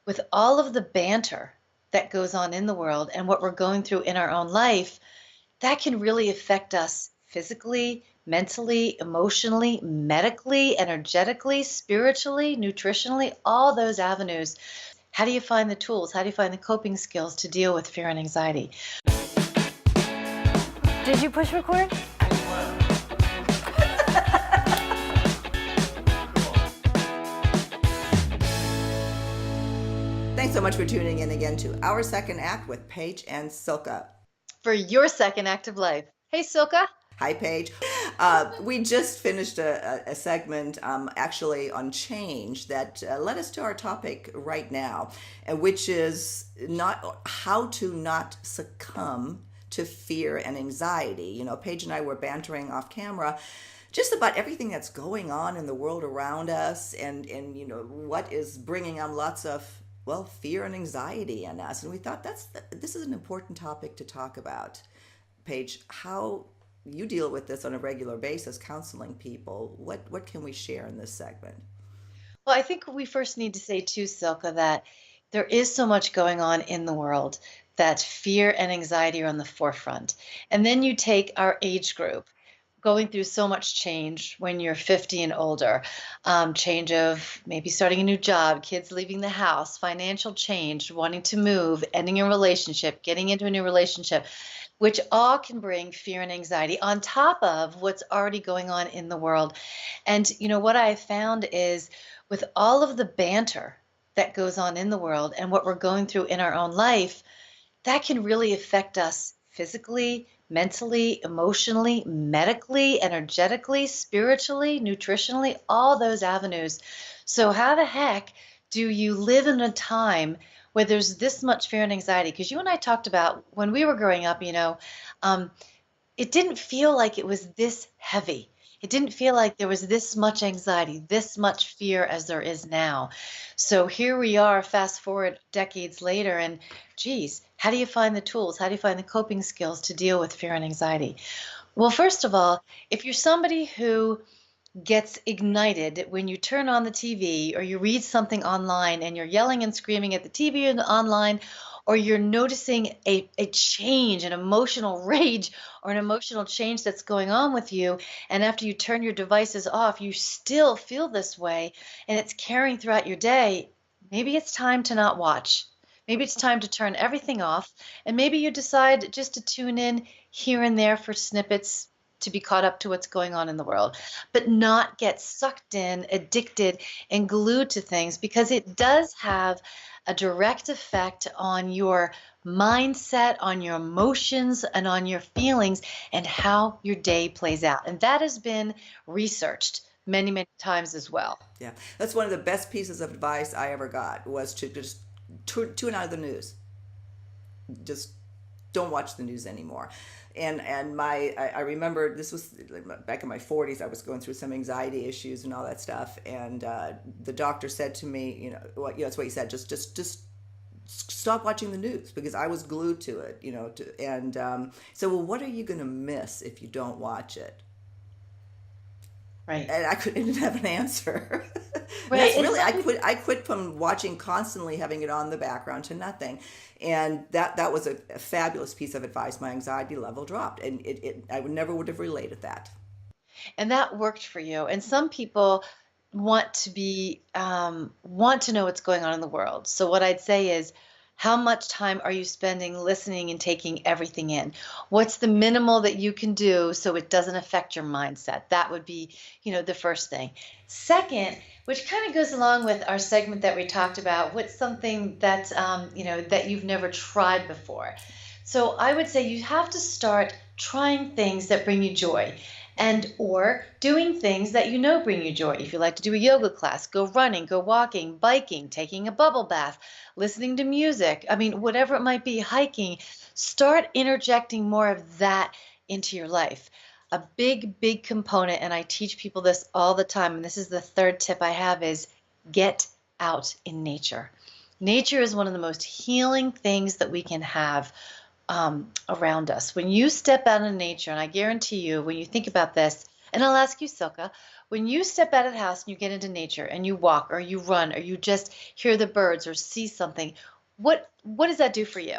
with all of the banter that goes on in the world and what we're going through in our own life, that can really affect us physically, mentally, emotionally, medically, energetically, spiritually, nutritionally, all those avenues. How do you find the tools? How do you find the coping skills to deal with fear and anxiety? Did you push record? Thanks so much for tuning in again to Our Second Act with Paige and Silka. For your second act of life. Hey, Silka. Hi, Paige. We just finished a segment actually on change that led us to our topic right now, which is how to not succumb to fear and anxiety. You know, Paige and I were bantering off camera just about everything that's going on in the world around us and you know, what is bringing on lots of, well, fear and anxiety in us. And we thought this is an important topic to talk about. Paige, how you deal with this on a regular basis, counseling people. What can we share in this segment? Well, I think we first need to say too, Silka, that there is so much going on in the world that fear and anxiety are on the forefront. And then you take our age group going through so much change when you're 50 and older, change of maybe starting a new job, kids leaving the house, financial change, wanting to move, ending a relationship, getting into a new relationship, which all can bring fear and anxiety on top of what's already going on in the world. And you know what I found is with all of the banter that goes on in the world and what we're going through in our own life, that can really affect us physically, mentally, emotionally, medically, energetically, spiritually, nutritionally, all those avenues. So how the heck do you live in a time where there's this much fear and anxiety? Because you and I talked about when we were growing up, it didn't feel like it was this heavy. It didn't feel like there was this much anxiety, this much fear as there is now. So here we are, fast forward decades later, and geez, how do you find the tools? How do you find the coping skills to deal with fear and anxiety? Well, first of all, if you're somebody who gets ignited when you turn on the TV or you read something online and you're yelling and screaming at the TV and online, or you're noticing a change, an emotional rage or an emotional change that's going on with you, and after you turn your devices off, you still feel this way and it's carrying throughout your day, maybe it's time to not watch. Maybe it's time to turn everything off, and maybe you decide just to tune in here and there for snippets to be caught up to what's going on in the world, but not get sucked in, addicted, and glued to things because it does have a direct effect on your mindset, on your emotions, and on your feelings and how your day plays out. And that has been researched many, many times as well. Yeah, that's one of the best pieces of advice I ever got was to just tune out of the news. Just don't watch the news anymore. And I remember this was back in my 40s. I was going through some anxiety issues and all that stuff. And the doctor said to me, that's what he said. Just stop watching the news because I was glued to it. So well, what are you going to miss if you don't watch it? Right. And I didn't have an answer. Right. That's really I quit from watching constantly having it on the background to nothing, and that was a fabulous piece of advice. My anxiety level dropped, and I would have related that. And that worked for you. And some people want to know what's going on in the world. So what I'd say is, how much time are you spending listening and taking everything in? What's the minimal that you can do so it doesn't affect your mindset? That would be, the first thing. Second, which kind of goes along with our segment that we talked about, what's something that, that you've never tried before? So I would say you have to start trying things that bring you joy and or doing things that bring you joy. If you like to do a yoga class, go running, go walking, biking, taking a bubble bath, listening to music, whatever it might be, hiking, start interjecting more of that into your life. A big, big component, and I teach people this all the time, and this is the third tip I have, is get out in nature. Nature is one of the most healing things that we can have around us. When you step out in nature, and I guarantee you, when you think about this, and I'll ask you, Silka, when you step out of the house and you get into nature and you walk or you run or you just hear the birds or see something, what does that do for you?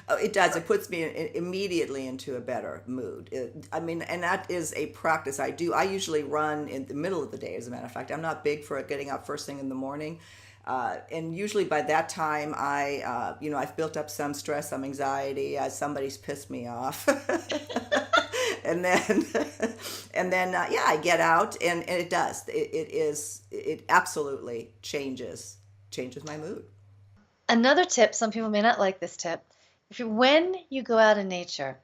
Oh, it does. It puts me immediately into a better mood. I mean, and that is a practice I do. I usually run in the middle of the day, as a matter of fact. I'm not big for getting up first thing in the morning. And usually by that time, I've built up some stress, some anxiety. Somebody's pissed me off. And then, yeah, I get out, and it does. It absolutely changes my mood. Another tip, some people may not like this tip. When you go out in nature,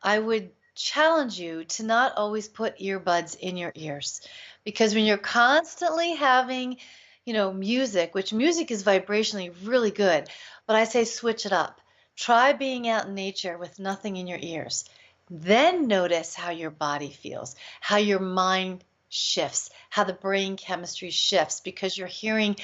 I would challenge you to not always put earbuds in your ears because when you're constantly having, music, which music is vibrationally really good, but I say switch it up. Try being out in nature with nothing in your ears. Then notice how your body feels, how your mind shifts, how the brain chemistry shifts because you're hearing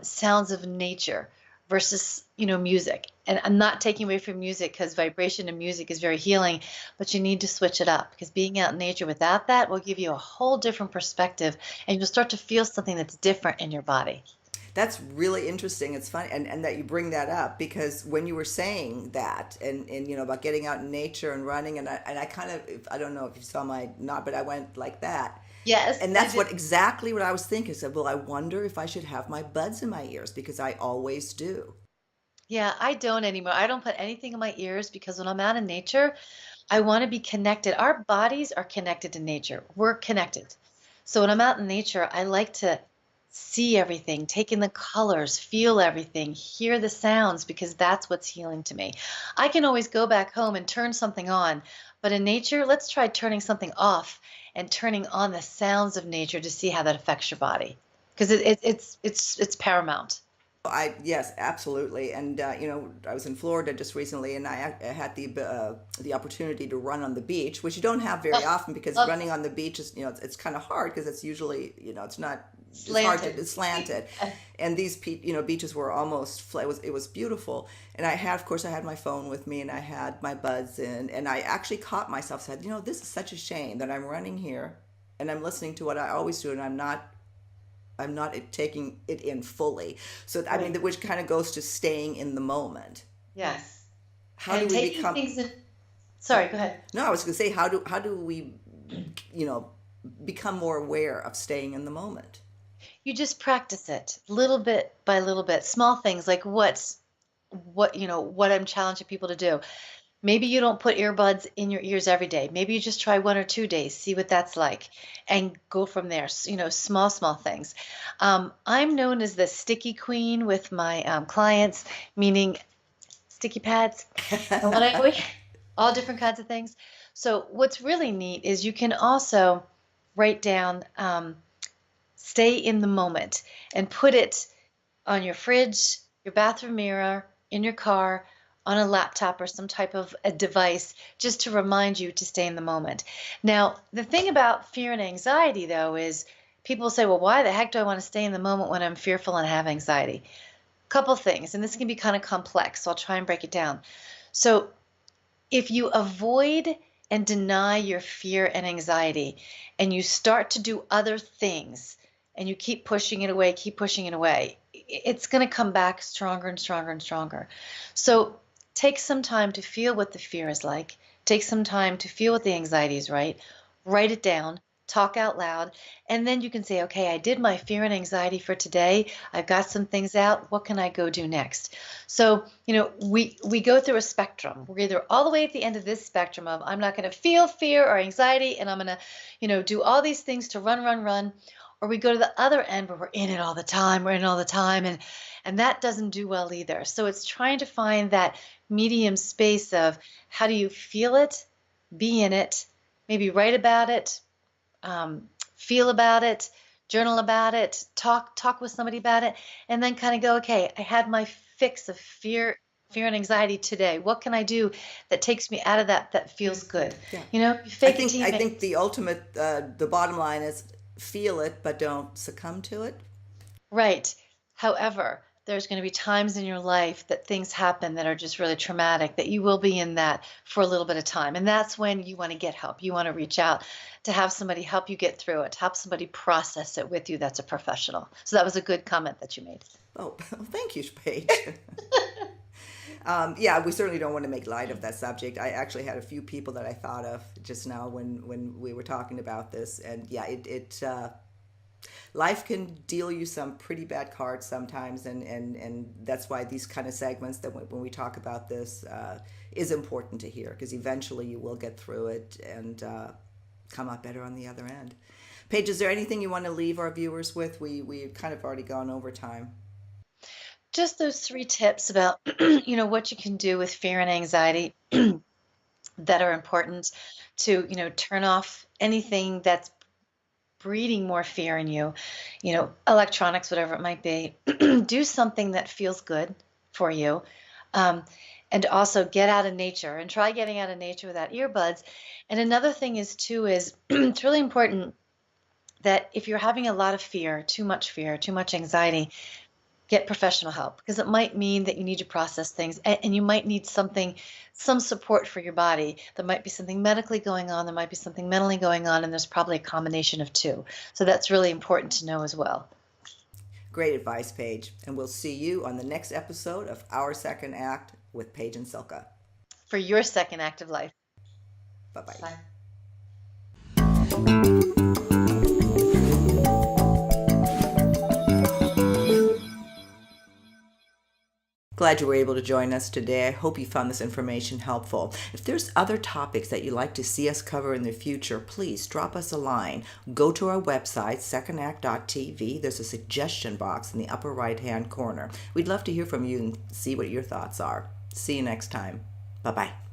sounds of nature versus music. And I'm not taking away from music because vibration and music is very healing, but you need to switch it up because being out in nature without that will give you a whole different perspective and you'll start to feel something that's different in your body. That's really interesting. It's funny, and that you bring that up because when you were saying that, and about getting out in nature and running, and I kind of, I don't know if you saw my nod, but I went like that, Yes, and I that's did. exactly what I was thinking. I said, well, I wonder if I should have my buds in my ears because I always do. Yeah, I don't anymore. I don't put anything in my ears because when I'm out in nature, I want to be connected. Our bodies are connected to nature. We're connected. So when I'm out in nature, I like to see everything, take in the colors, feel everything, hear the sounds, because that's what's healing to me. I can always go back home and turn something on, but in nature, let's try turning something off and turning on the sounds of nature to see how that affects your body, because it's paramount. I Yes, absolutely. And I was in Florida just recently, and I had the opportunity to run on the beach, which you don't have very Oh, often because love running on the beach is it's kind of hard because it's usually it's not it's hard to slanted. it's slanted, and these beaches were almost it was beautiful. And I had, of course, I had my phone with me, and I had my buds in, and I actually caught myself said, this is such a shame that I'm running here, and I'm listening to what I always do, and I'm not taking it in fully. So I mean, Right. which kind of goes to staying in the moment. Yes. How do And we taking become? things in, sorry, go ahead. No, I was going to say, how do we, you know, become more aware of staying in the moment? You just practice it little bit by little bit. Small things like what I'm challenging people to do. Maybe you don't put earbuds in your ears every day. Maybe you just try 1 or 2 days, see what that's like, and go from there. Small things. I'm known as the sticky queen with my clients, meaning sticky pads. And when I all different kinds of things. So what's really neat is you can also write down, stay in the moment, and put it on your fridge, your bathroom mirror, in your car, on a laptop or some type of a device just to remind you to stay in the moment. Now, the thing about fear and anxiety, though, is people say, well, why the heck do I want to stay in the moment when I'm fearful and have anxiety? Couple things, and this can be kind of complex, so I'll try and break it down. So, if you avoid and deny your fear and anxiety, and you start to do other things, and you keep pushing it away, it's going to come back stronger and stronger and stronger. So take some time to feel what the fear is like. Take some time to feel what the anxiety is, right? Write it down, talk out loud, and then you can say, okay, I did my fear and anxiety for today. I've got some things out. What can I go do next? So, we go through a spectrum. We're either all the way at the end of this spectrum of I'm not going to feel fear or anxiety and I'm going to, do all these things to run, run, run, or we go to the other end where we're in it all the time, we're in it all the time, and that doesn't do well either. So it's trying to find that medium space of how do you feel it, be in it, maybe write about it, feel about it, journal about it, talk with somebody about it, and then kind of go, okay, I had my fix of fear and anxiety today. What can I do that takes me out of that feels good? Yeah. You I fake it think till you I make think it. the bottom line is feel it, but don't succumb to it. Right. However, there's going to be times in your life that things happen that are just really traumatic, that you will be in that for a little bit of time. And that's when you want to get help. You want to reach out to have somebody help you get through it, to help somebody process it with you that's a professional. So that was a good comment that you made. Oh, thank you, Paige. Yeah, we certainly don't want to make light of that subject. I actually had a few people that I thought of just now when we were talking about this, and yeah, life can deal you some pretty bad cards sometimes, and that's why these kind of segments that when we talk about this is important to hear, because eventually you will get through it and come out better on the other end. Paige, is there anything you want to leave our viewers with? We've kind of already gone over time. Just those 3 tips about, what you can do with fear and anxiety that are important to, turn off anything that's breeding more fear in you, electronics, whatever it might be. Do something that feels good for you. Um, and also get out of nature and try getting out of nature without earbuds. And another thing is too, is it's really important that if you're having a lot of fear, too much anxiety, get professional help, because it might mean that you need to process things and you might need some support for your body. There might be something medically going on, there might be something mentally going on, and there's probably a combination of two. So that's really important to know as well. Great advice, Paige. And we'll see you on the next episode of Our Second Act with Paige and Silka. For your second act of life. Bye-bye. Bye. Glad you were able to join us today. I hope you found this information helpful. If there's other topics that you'd like to see us cover in the future, please drop us a line. Go to our website, secondact.tv. There's a suggestion box in the upper right-hand corner. We'd love to hear from you and see what your thoughts are. See you next time. Bye-bye.